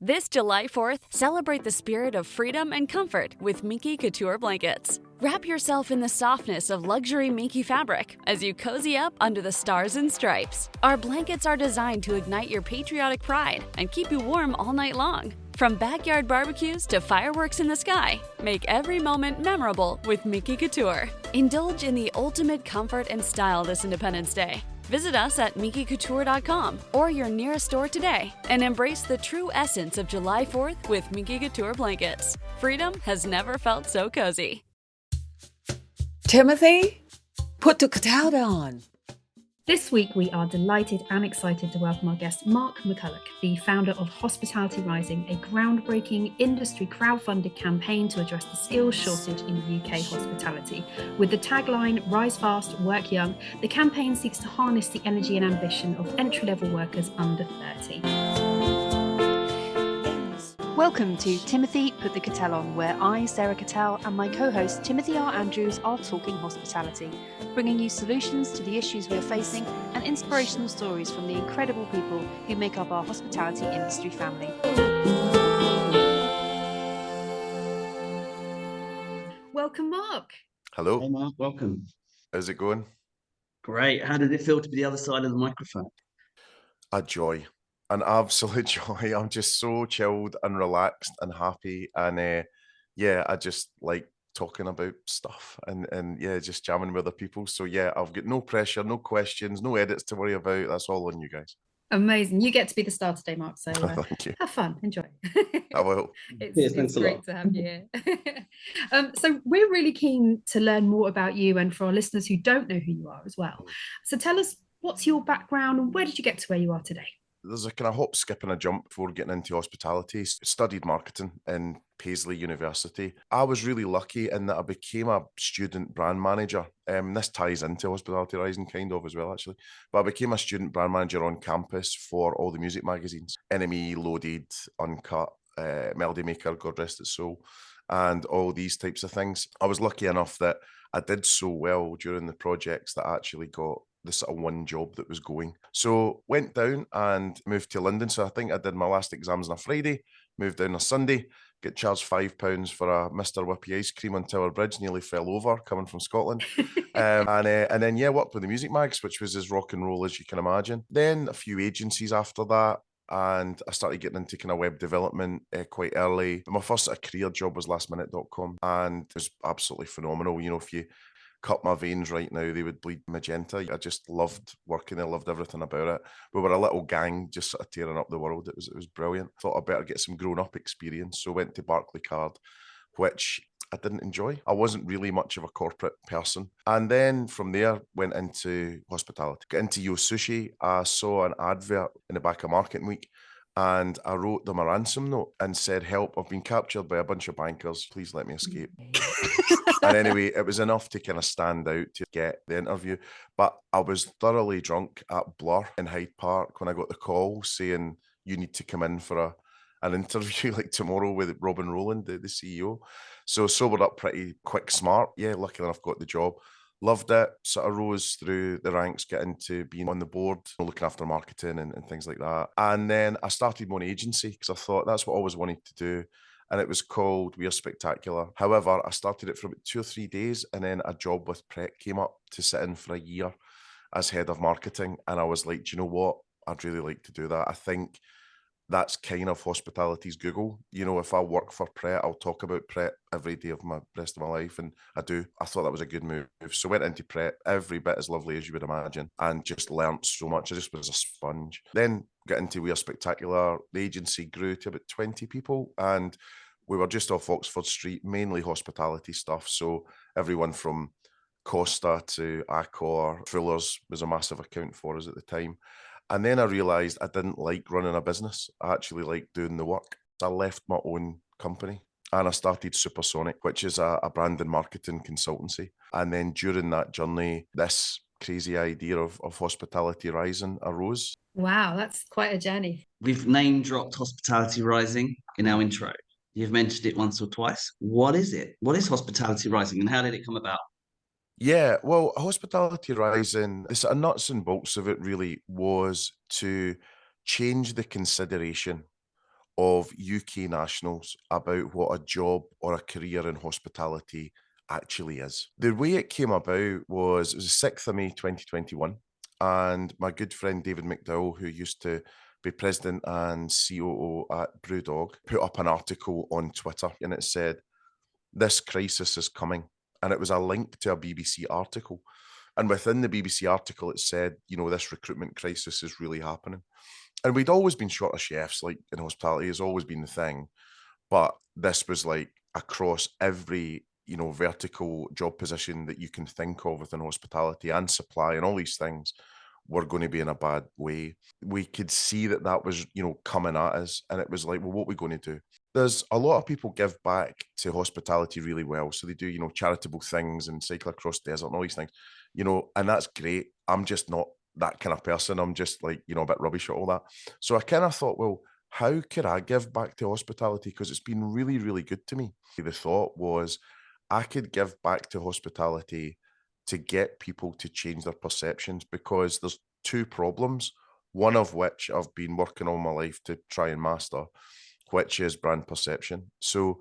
This July 4th, celebrate the spirit of freedom and comfort with Minky Couture blankets. Wrap yourself in the softness of luxury Minky fabric as you cozy up under the stars and stripes. Our blankets are designed to ignite your patriotic pride and keep you warm all night long. From backyard barbecues to fireworks in the sky, make every moment memorable with Minky Couture. Indulge in the ultimate comfort and style this Independence Day. Visit us at minkycouture.com or your nearest store today and embrace the true essence of July 4th with Minky Couture blankets. Freedom has never felt so cozy. Timothy, put the Kettel on. This week, we are delighted and excited to welcome our guest, Mark McCulloch, the founder of Hospitality Rising, a groundbreaking industry crowdfunded campaign to address the skills shortage in UK hospitality. With the tagline, Rise Fast, Work Young, the campaign seeks to harness the energy and ambition of entry-level workers under 30. Welcome to Timothy Put the Kettel On, where I, Sarah Kettel, and my co-host Timothy R. Andrews are talking hospitality, bringing you solutions to the issues we are facing and inspirational stories from the incredible people who make up our hospitality industry family. Welcome, Mark. Hello. Hey Mark, welcome. How's it going? Great. How did it feel to be the other side of the microphone? A joy, an absolute joy. I'm just so chilled and relaxed and happy, and yeah, I just like talking about stuff and yeah, just jamming with other people. So yeah, I've got no pressure, no questions, no edits to worry about. That's all on you guys. Amazing. You get to be the star today, Mark, so Thank you. have fun, enjoy. I will. It's great to have you here. So we're really keen to learn more about you and for our listeners who don't know who you are as well. So tell us, what's your background and where did you get to where you are today? There's a kind of hop, skip and a jump before getting into hospitality. Studied marketing in Paisley University. I was really lucky in that I became a student brand manager. This ties into Hospitality Rising kind of as well, actually. But I became a student brand manager on campus for all the music magazines. NME, Loaded, Uncut, Melody Maker, God rest its soul, and all these types of things. I was lucky enough that I did so well during the projects that I actually got the sort of one job that was going. So went down and moved to London. So I think I did my last exams on a Friday, moved down on a Sunday, get charged £5 for a Mr. Whippy ice cream on Tower Bridge, nearly fell over coming from Scotland. And then, yeah, worked with the music mags, which was as rock and roll as you can imagine. Then a few agencies after that, and I started getting into kind of web development quite early. But my first sort of career job was lastminute.com, and it was absolutely phenomenal. You know, if you cut my veins right now, they would bleed magenta. I just loved working there, loved everything about it. We were a little gang just sort of tearing up the world. It was brilliant. Thought I'd better get some grown-up experience, so went to Barclaycard, which I didn't enjoy. I wasn't really much of a corporate person. And then from there, went into hospitality. Got into Yo Sushi. I saw an advert in the back of Marketing Week, and I wrote them a ransom note and said, help, I've been captured by a bunch of bankers. Please let me escape. And anyway, it was enough to kind of stand out to get the interview. But I was thoroughly drunk at Blur in Hyde Park when I got the call saying, you need to come in for an interview like tomorrow with Robin Rowland, the CEO. So sobered up pretty quick, smart. Yeah, lucky enough got the job. Loved it, sort of rose through the ranks, get into being on the board, looking after marketing and things like that. And then I started my own agency because I thought that's what I always wanted to do. And it was called We Are Spectacular. However, I started it for about 2 or 3 days, and then a job with Pret came up to sit in for a year as head of marketing. And I was like, do you know what? I'd really like to do that. I think that's kind of hospitality's Google. You know, if I work for Pret, I'll talk about Pret every day of my rest of my life, and I do. I thought that was a good move. So went into Pret, every bit as lovely as you would imagine, and just learnt so much. I just was a sponge. Then got into We Are Spectacular. The agency grew to about 20 people, and we were just off Oxford Street, mainly hospitality stuff. So everyone from Costa to Accor, Fuller's was a massive account for us at the time. And then I realised I didn't like running a business. I actually liked doing the work. I left my own company and I started Supersonic, which is a brand and marketing consultancy. And then during that journey, this crazy idea of Hospitality Rising arose. Wow, that's quite a journey. We've name dropped Hospitality Rising in our intro. You've mentioned it once or twice. What is it? What is Hospitality Rising and how did it come about? Yeah, well, Hospitality Rising, the sort of nuts and bolts of it really was to change the consideration of UK nationals about what a job or a career in hospitality actually is. The way it came about was, it was the 6th of May 2021, and my good friend David McDowell, who used to be president and COO at Brewdog, put up an article on Twitter, and it said, "This crisis is coming." And it was a link to a BBC article. And within the BBC article, it said, this recruitment crisis is really happening. And we'd always been short of chefs, like in hospitality has always been the thing. But this was like across every, vertical job position that you can think of within hospitality and supply and all these things were going to be in a bad way. We could see that was, coming at us. And it was like, well, what are we going to do? There's a lot of people give back to hospitality really well. So they do, charitable things and cycle across desert and all these things, and that's great. I'm just not that kind of person. I'm just like, a bit rubbish at all that. So I kind of thought, well, how could I give back to hospitality? Because it's been really, really good to me. The thought was I could give back to hospitality to get people to change their perceptions, because there's two problems, one of which I've been working all my life to try and master, which is brand perception. So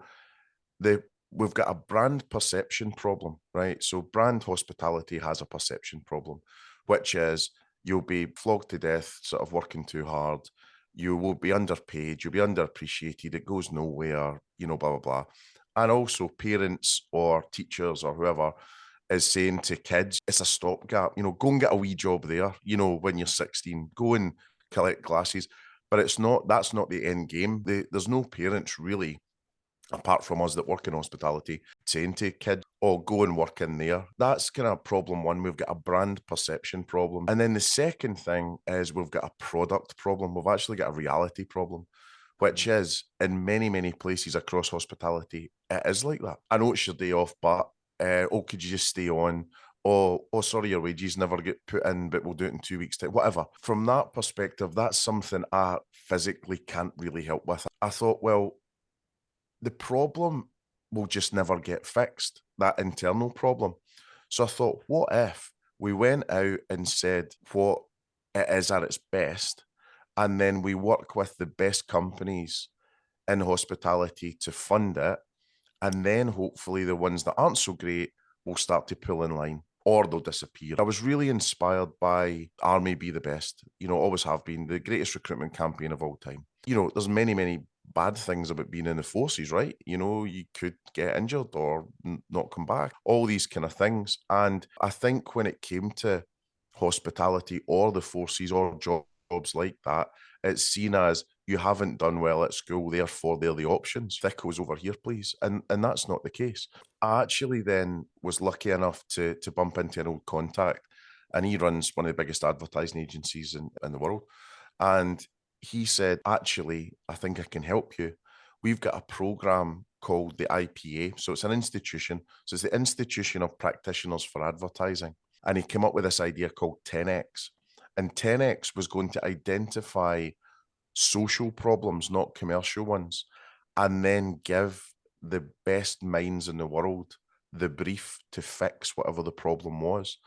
we've got a brand perception problem, right? So brand hospitality has a perception problem, which is you'll be flogged to death, sort of working too hard. You will be underpaid, you'll be underappreciated, it goes nowhere, blah, blah, blah. And also parents or teachers or whoever is saying to kids, it's a stopgap, go and get a wee job there, when you're 16, go and collect glasses. But that's not the end game. There's no parents really, apart from us that work in hospitality, saying to kids, oh, go and work in there. That's kind of problem one. We've got a brand perception problem. And then the second thing is we've got a product problem. We've actually got a reality problem, which is in many, many places across hospitality, it is like that. I know it's your day off, but, could you just stay on? Oh, sorry, your wages never get put in, but we'll do it in 2 weeks' time, whatever. From that perspective, that's something I physically can't really help with. I thought, well, the problem will just never get fixed, that internal problem. So I thought, what if we went out and said what it is at its best, and then we work with the best companies in hospitality to fund it, and then hopefully the ones that aren't so great will start to pull in line, or they'll disappear. I was really inspired by Army Be the Best, always have been, the greatest recruitment campaign of all time. There's many, many bad things about being in the forces, right? You could get injured or not come back, all these kind of things. And I think when it came to hospitality or the forces or jobs like that, it's seen as you haven't done well at school, therefore they're the options. Thickles over here, please. And that's not the case. I actually then was lucky enough to bump into an old contact, and he runs one of the biggest advertising agencies in the world. And he said, actually, I think I can help you. We've got a program called the IPA. So it's an institution. So it's the Institution of Practitioners for Advertising. And he came up with this idea called 10X. And 10X was going to identify social problems, not commercial ones, and then give the best minds in the world the brief to fix whatever the problem was.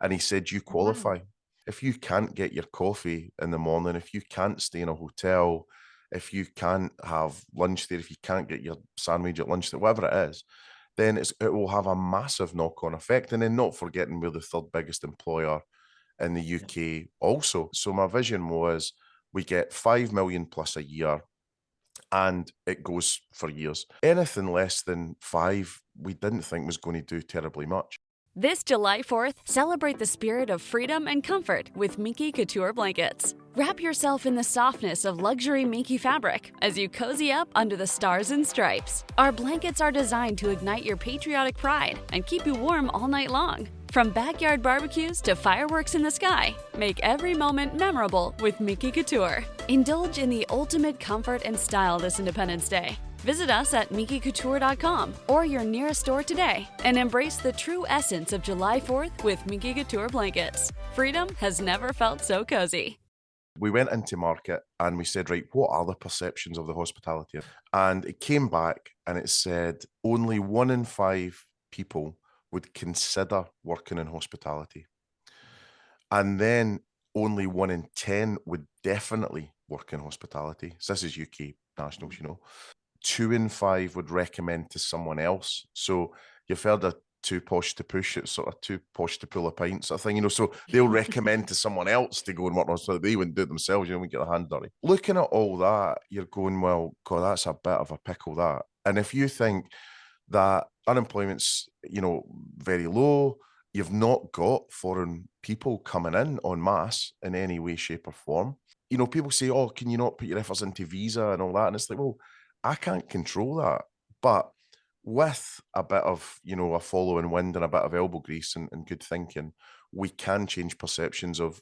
And he said, you qualify. Wow. If you can't get your coffee in the morning, if you can't stay in a hotel, if you can't have lunch there, if you can't get your sandwich at lunch there, whatever it is, then it will have a massive knock-on effect. And then not forgetting we're the third biggest employer in the UK also. So my vision was we get 5 million plus a year, and it goes for years. Anything less than 5, we didn't think was going to do terribly much. This July 4th, celebrate the spirit of freedom and comfort with Minky Couture blankets. Wrap yourself in the softness of luxury Minky fabric as you cozy up under the stars and stripes. Our blankets are designed to ignite your patriotic pride and keep you warm all night long. From backyard barbecues to fireworks in the sky, make every moment memorable with Minky Couture. Indulge in the ultimate comfort and style this Independence Day. Visit us at minkycouture.com or your nearest store today and embrace the true essence of July 4th with Minky Couture blankets. Freedom has never felt so cozy. We went into market and we said, right, what are the perceptions of the hospitality? And it came back and it said only 1 in 5 people would consider working in hospitality. And then only 1 in 10 would definitely work in hospitality. So this is UK. nationals, 2 in 5 would recommend to someone else. So you've heard of too posh to push, it's sort of too posh to pull a pint sort of thing, so they'll recommend to someone else to go and work on, so they wouldn't do it themselves, we get their hand dirty. Looking at all that, you're going, well, God, that's a bit of a pickle, that. And if you think that unemployment's, very low, you've not got foreign people coming in en masse in any way, shape or form. People say, oh, can you not put your efforts into visa and all that? And it's like, well, I can't control that. But with a bit of, a following wind and a bit of elbow grease and good thinking, we can change perceptions of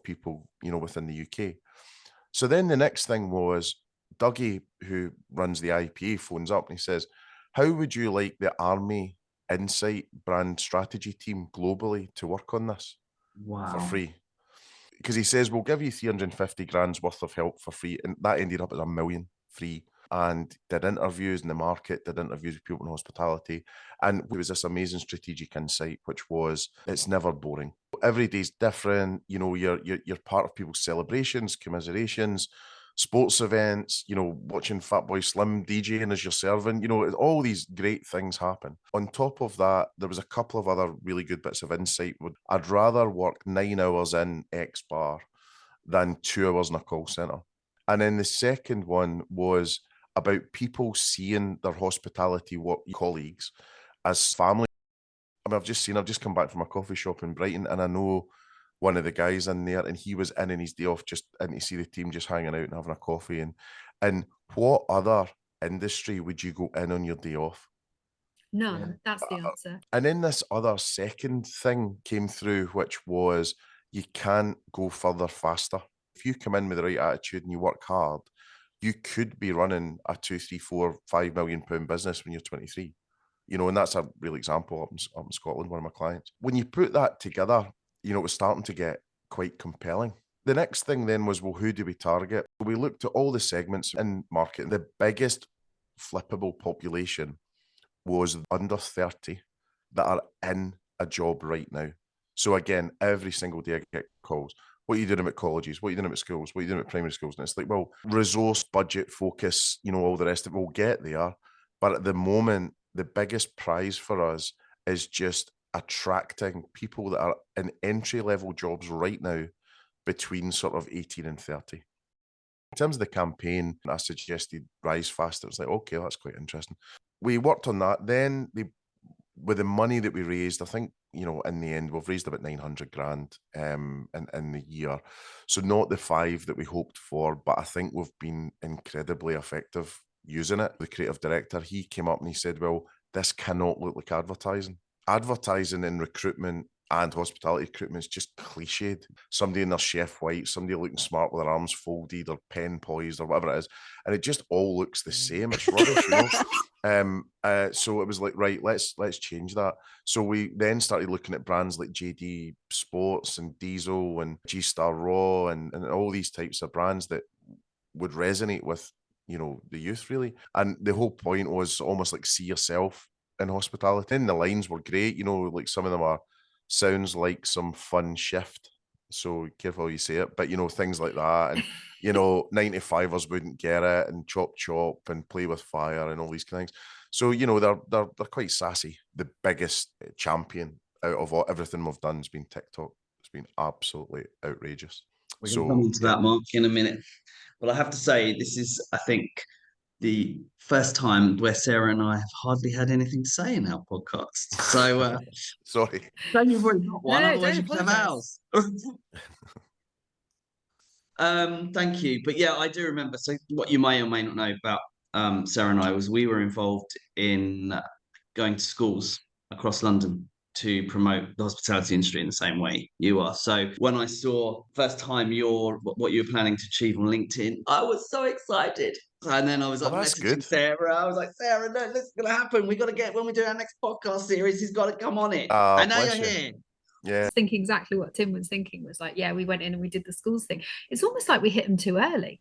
people, within the UK. So then the next thing was Dougie, who runs the IPA, phones up and he says, how would you like the Army Insight brand strategy team globally to work on this for free? Because he says, we'll give you 350 grand's worth of help for free. And that ended up as $1 million free. And did interviews in the market, did interviews with people in hospitality. And it was this amazing strategic insight, which was, it's never boring. Every day's different. You're part of people's celebrations, commiserations, sports events, watching Fatboy Slim DJing as you're serving, all these great things happen. On top of that, there was a couple of other really good bits of insight. I'd rather work 9 hours in X bar than 2 hours in a call centre. And then the second one was about people seeing their hospitality colleagues as family. I mean, I've just come back from a coffee shop in Brighton, and I know one of the guys in there, and he was in on his day off just in to see the team just hanging out and having a coffee. And what other industry would you go in on your day off? None. That's the answer. And then this other second thing came through, which was you can't go further faster. If you come in with the right attitude and you work hard, you could be running a 2, 3, 4, 5 million pound business when you're 23. And that's a real example up in Scotland, one of my clients. When you put that together, it was starting to get quite compelling. The next thing then was, well, who do we target? We looked at all the segments in market. The biggest flippable population was under 30 that are in a job right now. So again, every single day I get calls. What are you doing at colleges? What are you doing at schools? What are you doing at primary schools? And it's like, well, resource, budget, focus, all the rest of it, we'll get there. But at the moment, the biggest prize for us is just attracting people that are in entry-level jobs right now between sort of 18 and 30. In terms of the campaign, I suggested Rise Faster. It's like, okay, that's quite interesting. We worked on that. Then with the money that we raised, I think, in the end, we've raised about 900 grand in the year. So not the 5 that we hoped for, but I think we've been incredibly effective using it. The creative director, he came up and he said, well, this cannot look like advertising. Advertising in recruitment and hospitality recruitment is just cliched. Somebody in their chef white, somebody looking smart with their arms folded or pen poised or whatever it is. And it just all looks the same. It's rubbish, So it was like, right, let's change that. So we then started looking at brands like JD Sports and Diesel and G-Star Raw and all these types of brands that would resonate with, the youth really. And the whole point was almost like see yourself in hospitality. And the lines were great, like some of them are, sounds like some fun shift. So careful how you say it, but things like that. And 95ers wouldn't get it, and chop and play with fire and all these kind of things. So they're quite sassy. The biggest champion out of everything we've done has been TikTok. It's been absolutely outrageous. We're going to come into that, Mark, in a minute. But I have to say, this is, I think, the first time where Sarah and I have hardly had anything to say in our podcast. So, sorry. So you've already got one, No, otherwise you could have ours. Thank you. But yeah, I do remember. So what you may or may not know about Sarah and I was we were involved in going to schools across London to promote the hospitality industry in the same way you are. So when I saw first time what you were planning to achieve on LinkedIn, I was so excited. And then I was like messaging Sarah. I was like, Sarah, no, this is going to happen. We got to get, when we do our next podcast series, he's got to come on it. And now you're here. Yeah. I was thinking exactly what Tim was thinking, was like, yeah, we went in and we did the schools thing. It's almost like we hit them too early.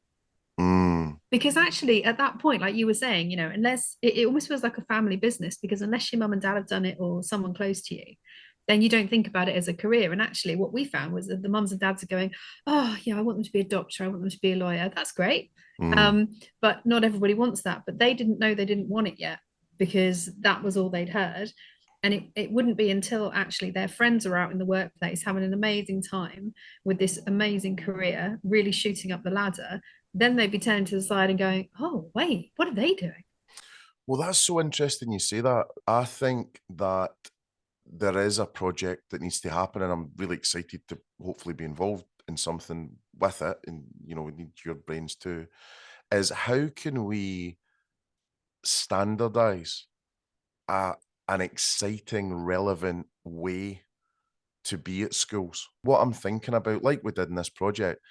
Because actually at that point, like you were saying, unless it almost feels like a family business, because unless your mum and dad have done it or someone close to you, then you don't think about it as a career. And actually what we found was that the mums and dads are going, oh yeah, I want them to be a doctor, I want them to be a lawyer. That's great. But not everybody wants that. But they didn't know they didn't want it yet, because that was all they'd heard. And it wouldn't be until actually their friends are out in the workplace having an amazing time with this amazing career, really shooting up the ladder, then they'd be turning to the side and going, oh, wait, what are they doing? Well, that's so interesting you say that. I think that there is a project that needs to happen, and I'm really excited to hopefully be involved in something with it. And, you know, we need your brains too, is how can we standardize an exciting, relevant way to be at schools? What I'm thinking about, like we did in this project,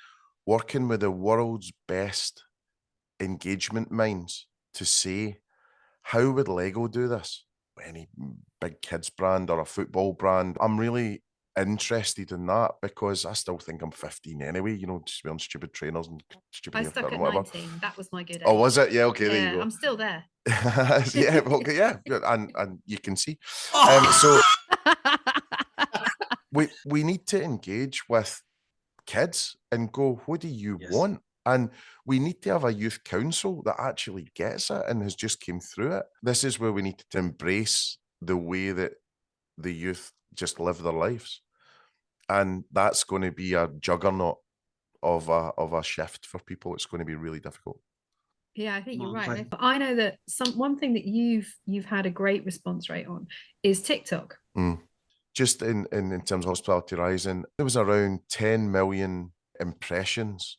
working with the world's best engagement minds to say, how would Lego do this? Any big kids brand or a football brand? I'm really interested in that, because I still think I'm 15 anyway, you know, just wearing stupid trainers and stupid I haircut stuck and at whatever. 19. That was my good age. Oh, was it? Yeah, okay, yeah, there you go. I'm still there. Yeah, okay, yeah, and you can see. So we need to engage with kids and go, what do you want? And we need to have a youth council that actually gets it and has just came through it. This is where we need to embrace the way that the youth just live their lives. And that's going to be a juggernaut of a shift for people. It's going to be really difficult. Yeah, I think you're right. I know that one thing that you've had a great response rate on is TikTok. Just in terms of Hospitality Rising, there was around 10 million impressions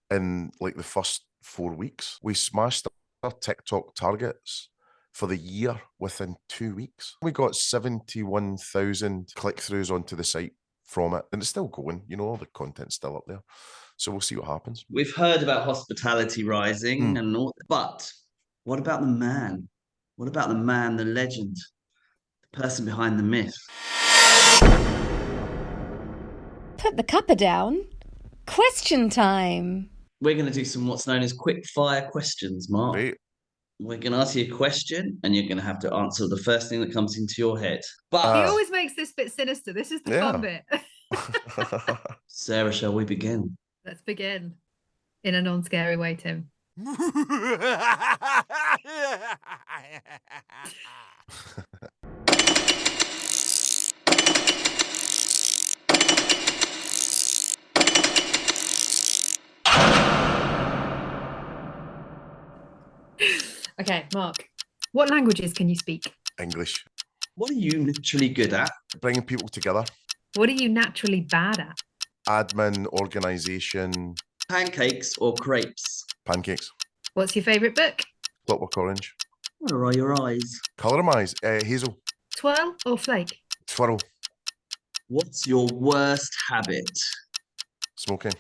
in like the first 4 weeks. We smashed our TikTok targets for the year within 2 weeks. We got 71,000 click-throughs onto the site from it, and it's still going, you know, all the content's still up there. So we'll see what happens. We've heard about Hospitality Rising and all, but what about the man? What about the man, the legend, the person behind the myth? Put the cuppa down. Question time. We're going to do some what's known as quick fire questions, Mark. Great. We're going to ask you a question and you're going to have to answer the first thing that comes into your head. But he always makes this bit sinister. This is the fun bit. Sarah, shall we begin? Let's begin in a non-scary way, Tim. Okay, Mark, what languages can you speak? English. What are you literally good at? Bringing people together. What are you naturally bad at? Admin, organisation. Pancakes or crepes? Pancakes. What's your favourite book? Clockwork Orange. Where are your eyes? Colour of my eyes, hazel. Twirl or flake? Twirl. What's your worst habit? Smoking.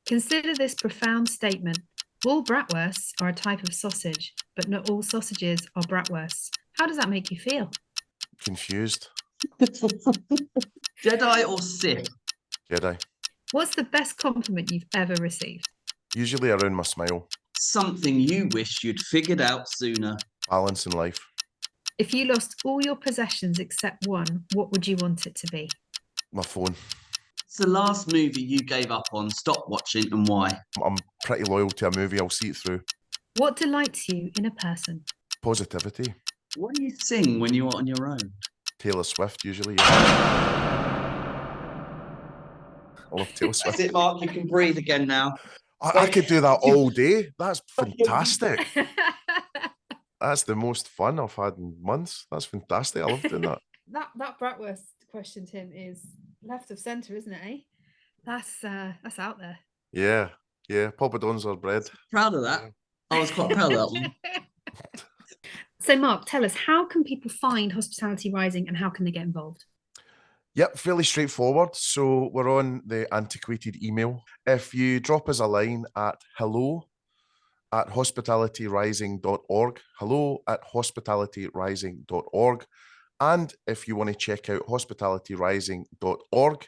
Consider this profound statement. All bratwursts are a type of sausage, but not all sausages are bratwursts. How does that make you feel? Confused. Jedi or Sith? Jedi. What's the best compliment you've ever received? Usually around my smile. Something you wish you'd figured out sooner. Balance in life. If you lost all your possessions except one, what would you want it to be? My phone. It's the last movie you gave up on, stopped watching, and why? I'm pretty loyal to a movie. I'll see it through. What delights you in a person? Positivity. What do you sing when you're on your own? Taylor Swift, usually. Yeah. I love Taylor Swift. That's it, Mark. You can breathe again now. I could do that all day. That's fantastic. That's the most fun I've had in months. That's fantastic. I love doing that. That bratwurst question, Tim, is left of centre, isn't it? Eh? That's out there. Yeah. Poppadoms are bread. Proud of that. I was quite proud of that one. So, Mark, tell us, how can people find Hospitality Rising and how can they get involved? Yep, fairly straightforward. So we're on the antiquated email. If you drop us a line at hello@hospitalityrising.org, hello@hospitalityrising.org. And if you want to check out hospitalityrising.org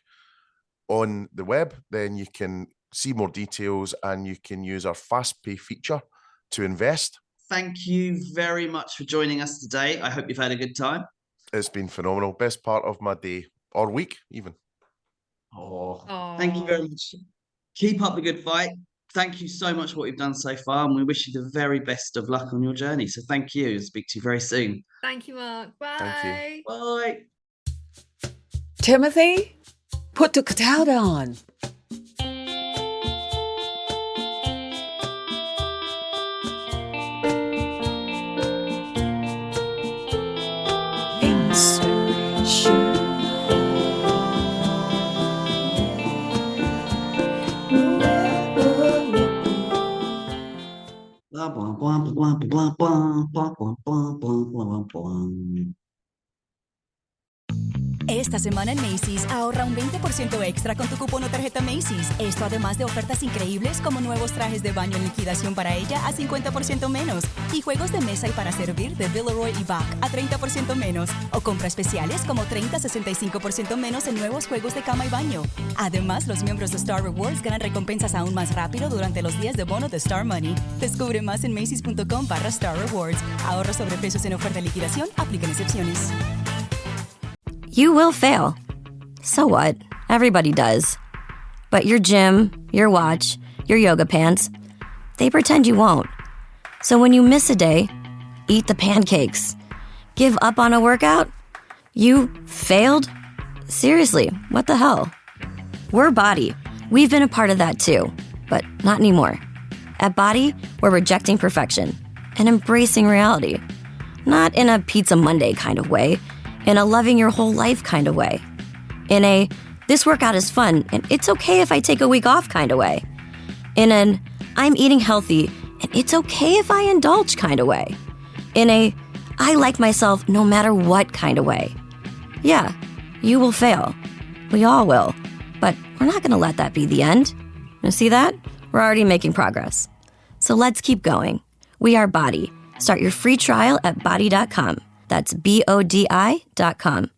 on the web, then you can see more details and you can use our fast pay feature to invest. Thank you very much for joining us today. I hope you've had a good time. It's been phenomenal. Best part of my day. or week even. Thank you very much. Keep up the good fight. Thank you so much for what you've done so far, and we wish you the very best of luck on your journey. So thank you. I'll speak to you very soon. Thank you, Mark. Bye. Thank you. Bye. Timothy, put the kettle down. Blah, blah, blah, blah, blah, blah, blah, blah, blah, blah, blah, blah. Esta semana en Macy's ahorra un 20% extra con tu cupón o tarjeta Macy's. Esto además de ofertas increíbles como nuevos trajes de baño en liquidación para ella a 50% menos y juegos de mesa y para servir de Villeroy y Bach a 30% menos o compras especiales como 30-65% menos en nuevos juegos de cama y baño. Además, los miembros de Star Rewards ganan recompensas aún más rápido durante los días de bono de Star Money. Descubre más en Macy's.com/Star Rewards. Ahorros sobre precios en oferta de liquidación. Aplican excepciones. You will fail. So what? Everybody does. But your gym, your watch, your yoga pants, they pretend you won't. So when you miss a day, eat the pancakes. Give up on a workout? You failed? Seriously, what the hell? We're Body. We've been a part of that too, but not anymore. At Body, we're rejecting perfection and embracing reality. Not in a Pizza Monday kind of way, in a loving your whole life kind of way. In a, this workout is fun and it's okay if I take a week off kind of way. In an, I'm eating healthy and it's okay if I indulge kind of way. In a, I like myself no matter what kind of way. Yeah, you will fail. We all will. But we're not gonna let that be the end. You see that? We're already making progress. So let's keep going. We are Body. Start your free trial at body.com. That's BODI.com.